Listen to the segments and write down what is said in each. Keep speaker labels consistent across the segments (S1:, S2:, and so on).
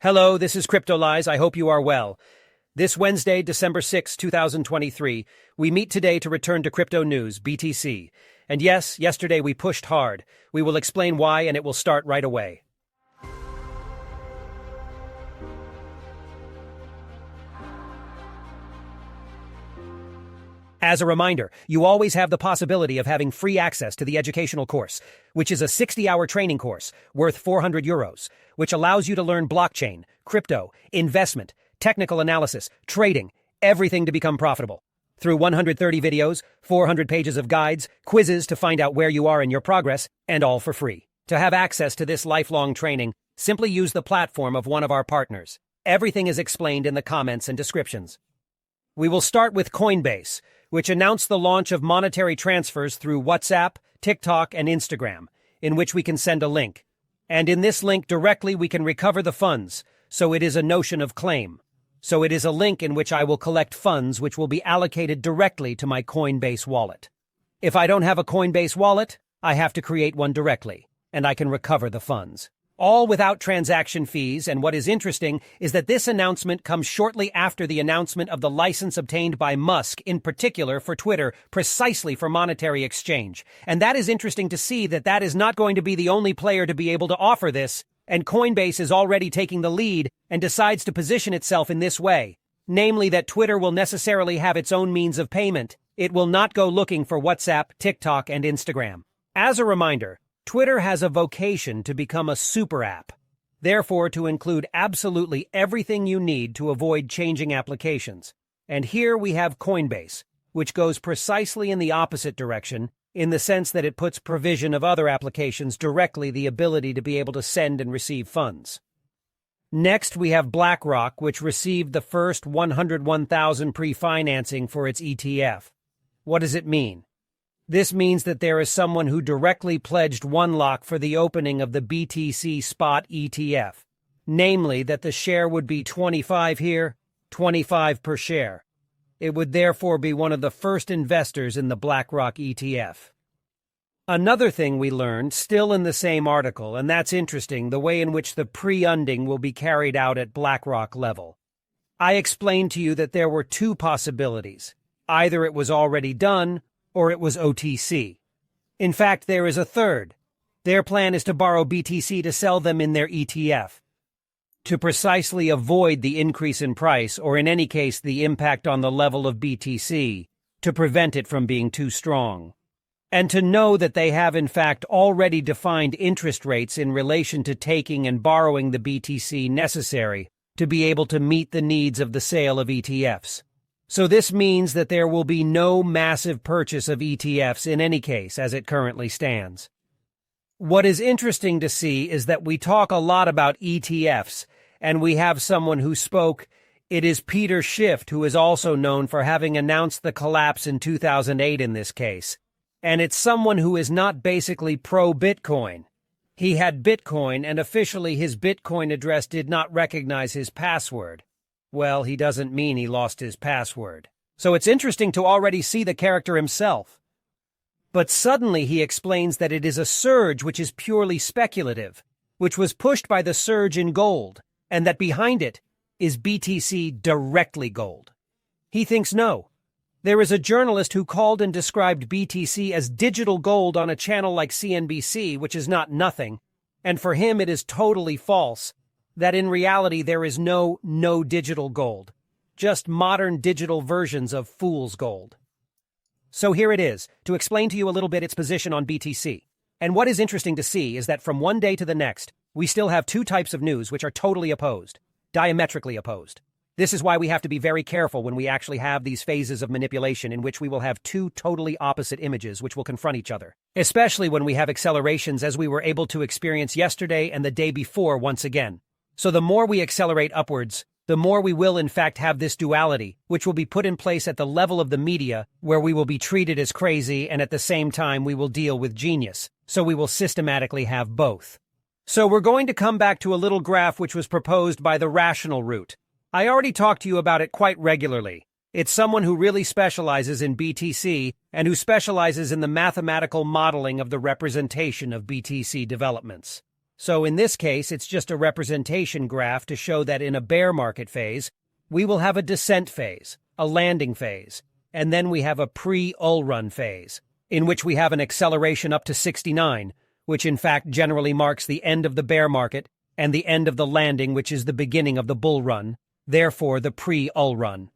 S1: Hello, this is Cryptolyze. I hope you are well. This Wednesday, December 6, 2023, we meet today to return to crypto news, BTC. And yes, yesterday we pushed hard. We will explain why, and it will start right away. As a reminder, you always have the possibility of having free access to the educational course, which is a 60-hour training course worth €400, which allows you to learn blockchain, crypto, investment, technical analysis, trading, everything to become profitable. Through 130 videos, 400 pages of guides, quizzes to find out where you are in your progress, and all for free. To have access to this lifelong training, simply use the platform of one of our partners. Everything is explained in the comments and descriptions. We will start with Coinbase, which announced the launch of monetary transfers through WhatsApp, TikTok, and Instagram, in which we can send a link. And in this link directly we can recover the funds, so it is a notion of claim. So it is a link in which I will collect funds which will be allocated directly to my Coinbase wallet. If I don't have a Coinbase wallet, I have to create one directly, and I can recover the funds. All without transaction fees, and what is interesting is that this announcement comes shortly after the announcement of the license obtained by Musk, in particular for Twitter, precisely for monetary exchange. And that is interesting to see that is not going to be the only player to be able to offer this, and Coinbase is already taking the lead and decides to position itself in this way, namely that Twitter will necessarily have its own means of payment. It will not go looking for WhatsApp, TikTok, and Instagram. As a reminder, Twitter has a vocation to become a super app, therefore to include absolutely everything you need to avoid changing applications. And here we have Coinbase, which goes precisely in the opposite direction, in the sense that it puts provision of other applications directly the ability to be able to send and receive funds. Next, we have BlackRock, which received the first 101,000 pre-financing for its ETF. What does it mean? This means that there is someone who directly pledged 1 lakh for the opening of the BTC spot ETF, namely that the share would be 25 here, 25 per share. It would therefore be one of the first investors in the BlackRock ETF. Another thing we learned, still in the same article, and that's interesting, the way in which the pre-funding will be carried out at BlackRock level. I explained to you that there were 2 possibilities. Either it was already done, or it was OTC. In fact, there is a third. Their plan is to borrow BTC to sell them in their ETF, to precisely avoid the increase in price, or in any case the impact on the level of BTC, to prevent it from being too strong. And to know that they have in fact already defined interest rates in relation to taking and borrowing the BTC necessary to be able to meet the needs of the sale of ETFs. So this means that there will be no massive purchase of ETFs in any case as it currently stands. What is interesting to see is that we talk a lot about ETFs, and we have someone who spoke. It is Peter Schiff, who is also known for having announced the collapse in 2008 in this case. And it's someone who is not basically pro-Bitcoin. He had Bitcoin, and officially his Bitcoin address did not recognize his password. Well, he doesn't mean he lost his password. So it's interesting to already see the character himself. But suddenly he explains that it is a surge which is purely speculative, which was pushed by the surge in gold, and that behind it is BTC directly gold. He thinks no. There is a journalist who called and described BTC as digital gold on a channel like CNBC, which is not nothing, and for him it is totally false. That in reality there is no digital gold, just modern digital versions of fool's gold. So here it is, to explain to you a little bit its position on BTC. And what is interesting to see is that from one day to the next, we still have 2 types of news which are totally opposed, diametrically opposed. This is why we have to be very careful when we actually have these phases of manipulation in which we will have 2 totally opposite images which will confront each other, especially when we have accelerations as we were able to experience yesterday and the day before once again. So the more we accelerate upwards, the more we will in fact have this duality, which will be put in place at the level of the media, where we will be treated as crazy and at the same time we will deal with genius. So we will systematically have both. So we're going to come back to a little graph which was proposed by the rational route. I already talked to you about it quite regularly. It's someone who really specializes in BTC and who specializes in the mathematical modeling of the representation of BTC developments. So in this case, it's just a representation graph to show that in a bear market phase, we will have a descent phase, a landing phase, and then we have a pre-bull run phase, in which we have an acceleration up to 69, which in fact generally marks the end of the bear market and the end of the landing, which is the beginning of the bull run, therefore the pre-bull run.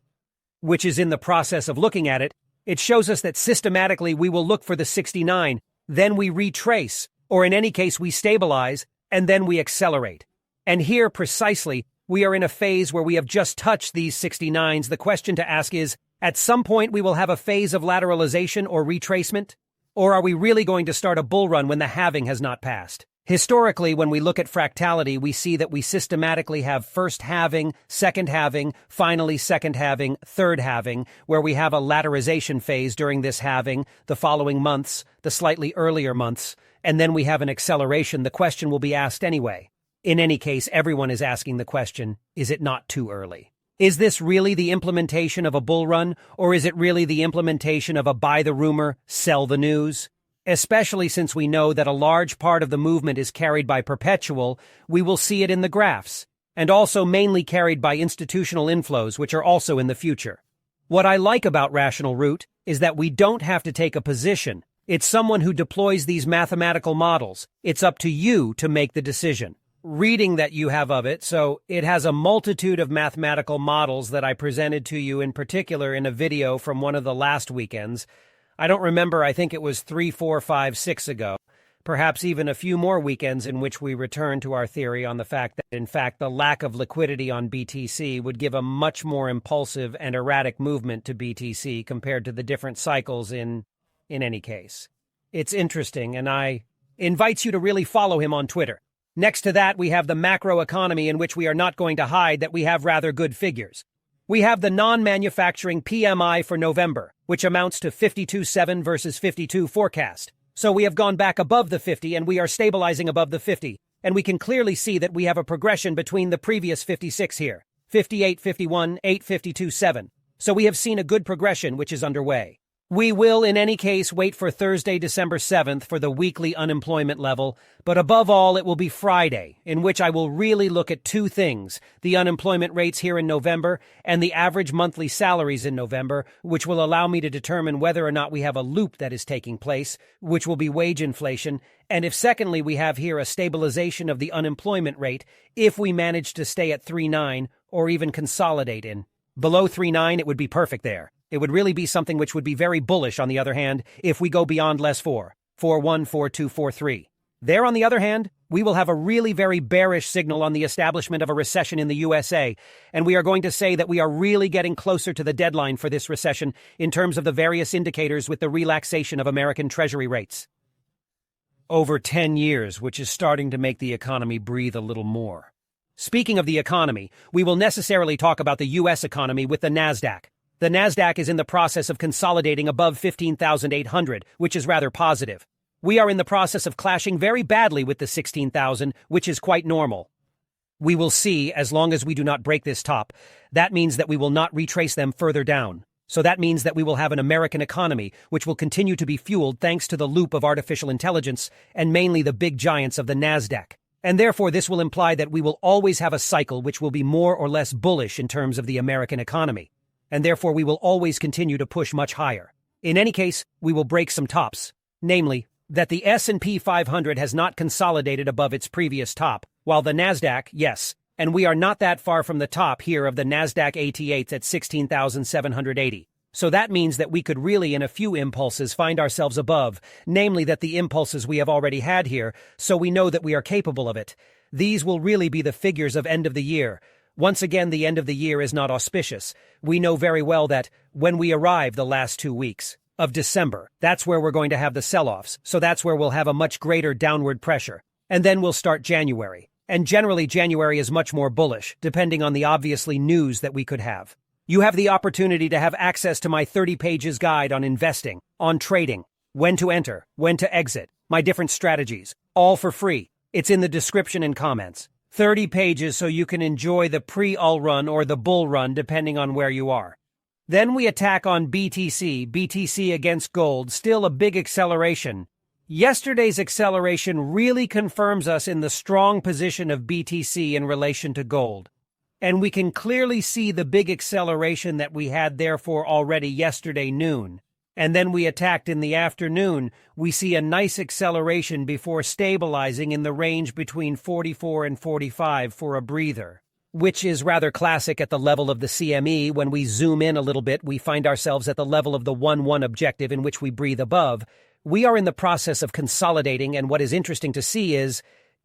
S1: Which is in the process of looking at it, it shows us that systematically we will look for the 69, then we retrace, or in any case we stabilize, and then we accelerate. And here precisely, we are in a phase where we have just touched these 69s. The question to ask is, at some point we will have a phase of lateralization or retracement? Or are we really going to start a bull run when the halving has not passed? Historically, when we look at fractality, we see that we systematically have first halving, second halving, finally second halving, third halving, where we have a lateralization phase during this halving, the following months, the slightly earlier months, and then we have an acceleration. The question will be asked anyway. In any case, everyone is asking the question, is it not too early? Is this really the implementation of a bull run, or is it really the implementation of a buy the rumor, sell the news? Especially since we know that a large part of the movement is carried by perpetual, we will see it in the graphs, and also mainly carried by institutional inflows, which are also in the future. What I like about Rational Root is that we don't have to take a position. It's someone who deploys these mathematical models. It's up to you to make the decision. Reading that you have of it, so it has a multitude of mathematical models that I presented to you in particular in a video from one of the last weekends. I don't remember, I think it was 3, 4, 5, 6 ago, perhaps even a few more weekends in which we returned to our theory on the fact that, in fact, the lack of liquidity on BTC would give a much more impulsive and erratic movement to BTC compared to the different cycles in any case. It's interesting, and I invite you to really follow him on Twitter. Next to that, we have the macroeconomy, in which we are not going to hide that we have rather good figures. We have the non-manufacturing PMI for November, which amounts to 52.7 versus 52 forecast. So we have gone back above the 50 and we are stabilizing above the 50. And we can clearly see that we have a progression between the previous 56 here. 58, 51, 8, 52, 7. So we have seen a good progression which is underway. We will, in any case, wait for Thursday, December 7th for the weekly unemployment level, but above all, it will be Friday, in which I will really look at two things, the unemployment rates here in November and the average monthly salaries in November, which will allow me to determine whether or not we have a loop that is taking place, which will be wage inflation, and if secondly we have here a stabilization of the unemployment rate, if we manage to stay at 3.9 or even consolidate in. Below 3.9, it would be perfect there. It would really be something which would be very bullish, on the other hand, if we go beyond less 4, 4.1, 4.2, 4.3. There, on the other hand, we will have a really very bearish signal on the establishment of a recession in the USA, and we are going to say that we are really getting closer to the deadline for this recession in terms of the various indicators with the relaxation of American Treasury rates. Over 10 years, which is starting to make the economy breathe a little more. Speaking of the economy, we will necessarily talk about the U.S. economy with the NASDAQ. The NASDAQ is in the process of consolidating above 15,800, which is rather positive. We are in the process of clashing very badly with the 16,000, which is quite normal. We will see, as long as we do not break this top, that means that we will not retrace them further down. So that means that we will have an American economy, which will continue to be fueled thanks to the loop of artificial intelligence, and mainly the big giants of the NASDAQ. And therefore this will imply that we will always have a cycle which will be more or less bullish in terms of the American economy. And therefore we will always continue to push much higher. In any case, we will break some tops, namely, that the S&P 500 has not consolidated above its previous top, while the NASDAQ, yes, and we are not that far from the top here of the NASDAQ AT8 at 16,780. So that means that we could really in a few impulses find ourselves above, namely that the impulses we have already had here, so we know that we are capable of it. These will really be the figures of end of the year. Once again, the end of the year is not auspicious. We know very well that when we arrive the last 2 weeks of December, that's where we're going to have the sell-offs, so that's where we'll have a much greater downward pressure. And then we'll start January. And generally January is much more bullish, depending on the obviously news that we could have. You have the opportunity to have access to my 30 pages guide on investing, on trading, when to enter, when to exit, my different strategies, all for free. It's in the description and comments. 30 pages so you can enjoy the pre-bull run or the bull run depending on where you are. Then we attack on BTC against gold, still a big acceleration. Yesterday's acceleration really confirms us in the strong position of BTC in relation to gold. And we can clearly see the big acceleration that we had therefore already yesterday noon. And then we attacked in the afternoon. We see a nice acceleration before stabilizing in the range between 44 and 45 for a breather, which is rather classic at the level of the CME. When we zoom in a little bit, we find ourselves at the level of the 1-1 objective in which we breathe above. We are in the process of consolidating, and what is interesting to see is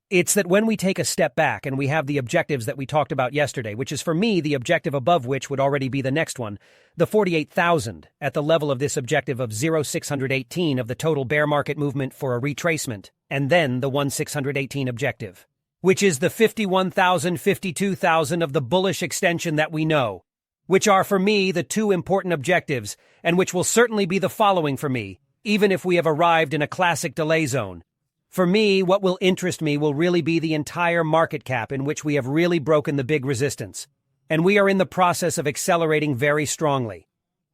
S1: it's that when we take a step back and we have the objectives that we talked about yesterday, which is for me the objective above which would already be the next one, the 48,000 at the level of this objective of 0,618 of the total bear market movement for a retracement, and then the 1,618 objective, which is the 51,000, 52,000 of the bullish extension that we know, which are for me the two important objectives, and which will certainly be the following for me, even if we have arrived in a classic delay zone. For me, what will interest me will really be the entire market cap in which we have really broken the big resistance, and we are in the process of accelerating very strongly.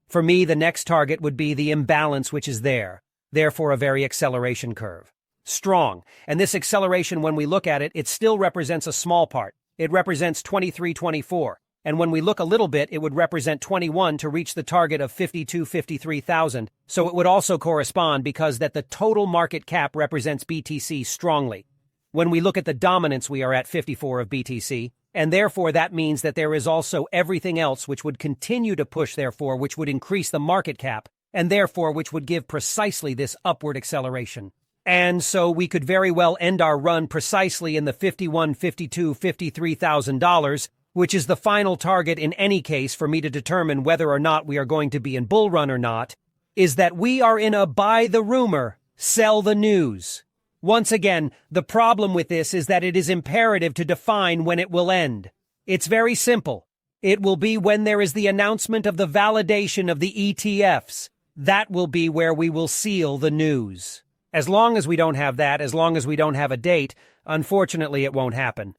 S1: For me, the next target would be the imbalance which is there, therefore a very acceleration curve. Strong, and this acceleration, when we look at it, it still represents a small part. It represents 23-24, and when we look a little bit, it would represent 21 to reach the target of 53,000. So it would also correspond because that the total market cap represents BTC strongly. When we look at the dominance, we are at 54 of BTC, and therefore that means that there is also everything else which would continue to push, therefore, which would increase the market cap, and therefore which would give precisely this upward acceleration. And so we could very well end our run precisely in the $51, $52, $53,000, which is the final target in any case for me to determine whether or not we are going to be in bull run or not, is that we are in a buy the rumor, sell the news. Once again, the problem with this is that it is imperative to define when it will end. It's very simple. It will be when there is the announcement of the validation of the ETFs. That will be where we will seal the news. As long as we don't have that, as long as we don't have a date, unfortunately it won't happen.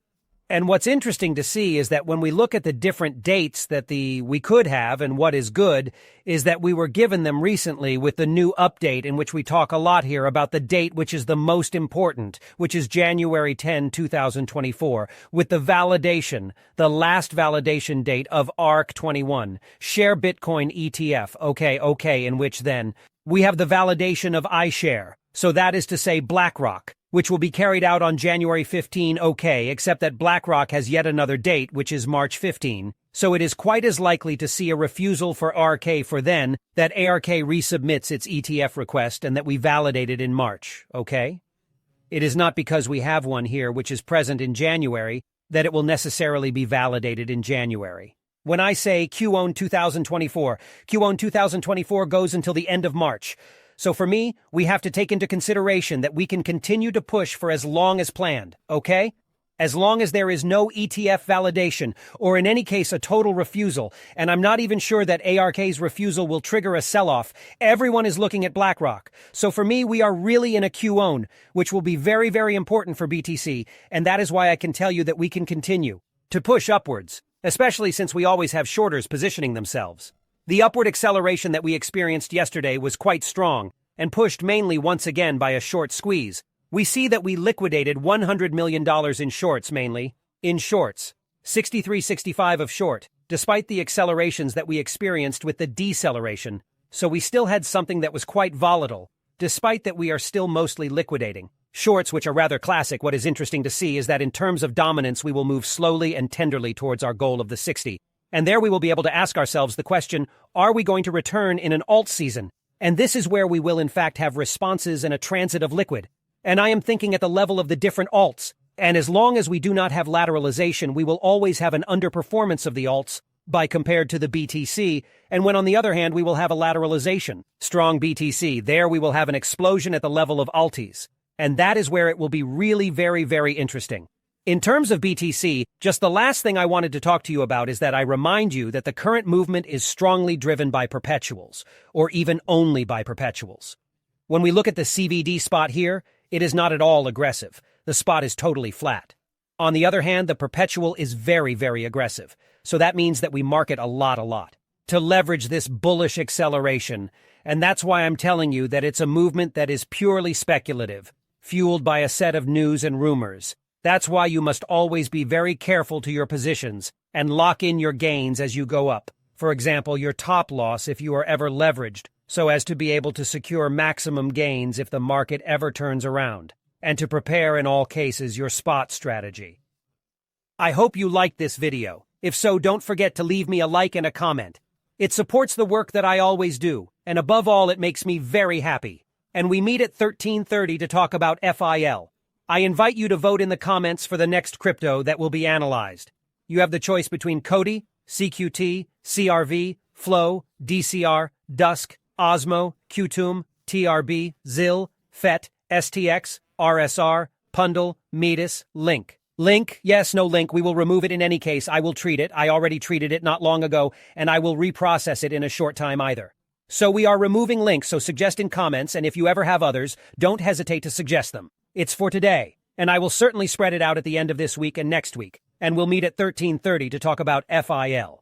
S1: And what's interesting to see is that when we look at the different dates that we could have and what is good is that we were given them recently with the new update in which we talk a lot here about the date which is the most important, which is January 10, 2024, with the validation, the last validation date of ARC21, Share Bitcoin ETF, okay, in which then we have the validation of iShare. So that is to say BlackRock, which will be carried out on January 15, okay, except that BlackRock has yet another date, which is March 15, so it is quite as likely to see a refusal for RK for then that ARK resubmits its ETF request and that we validate it in March, okay? It is not because we have one here which is present in January that it will necessarily be validated in January. When I say QON 2024, QON 2024 goes until the end of March. So for me, we have to take into consideration that we can continue to push for as long as planned, okay? As long as there is no ETF validation, or in any case a total refusal, and I'm not even sure that ARK's refusal will trigger a sell-off, everyone is looking at BlackRock. So for me, we are really in a QON, which will be very, very important for BTC, and that is why I can tell you that we can continue to push upwards, especially since we always have shorters positioning themselves. The upward acceleration that we experienced yesterday was quite strong and pushed mainly once again by a short squeeze. We see that we liquidated $100 million in shorts mainly. In shorts, 63.65 of short, despite the accelerations that we experienced with the deceleration. So we still had something that was quite volatile, despite that we are still mostly liquidating. Shorts, which are rather classic, what is interesting to see is that in terms of dominance we will move slowly and tenderly towards our goal of the 60. And there we will be able to ask ourselves the question, are we going to return in an alt season? And this is where we will in fact have responses and a transit of liquid. And I am thinking at the level of the different alts. And as long as we do not have lateralization, we will always have an underperformance of the alts by compared to the BTC. And when on the other hand, we will have a lateralization, strong BTC, there we will have an explosion at the level of alties. And that is where it will be really very, very interesting. In terms of BTC, just the last thing I wanted to talk to you about is that I remind you that the current movement is strongly driven by perpetuals, or even only by perpetuals. When we look at the CVD spot here, it is not at all aggressive. The spot is totally flat. On the other hand, the perpetual is very, very aggressive. So that means that we market a lot, to leverage this bullish acceleration. and that's why I'm telling you that it's a movement that is purely speculative, fueled by a set of news and rumors. That's why you must always be very careful to your positions and lock in your gains as you go up. For example, your top loss if you are ever leveraged, so as to be able to secure maximum gains if the market ever turns around, and to prepare in all cases your spot strategy. I hope you liked this video. If so, don't forget to leave me a like and a comment. It supports the work that I always do, and above all, it makes me very happy. And we meet at 13:30 to talk about FIL. I invite you to vote in the comments for the next crypto that will be analyzed. You have the choice between CODI, CQT, CRV, Flow, DCR, Dusk, Osmo, Qtum, TRB, ZIL, FET, STX, RSR, Pundle, Metis, Link. Link? Yes, no Link. We will remove it in any case. I will treat it. I already treated it not long ago, and I will reprocess it in a short time either. So we are removing links, so suggest in comments, and if you ever have others, don't hesitate to suggest them. It's for today, and I will certainly spread it out at the end of this week and next week, and we'll meet at 13:30 to talk about FIL.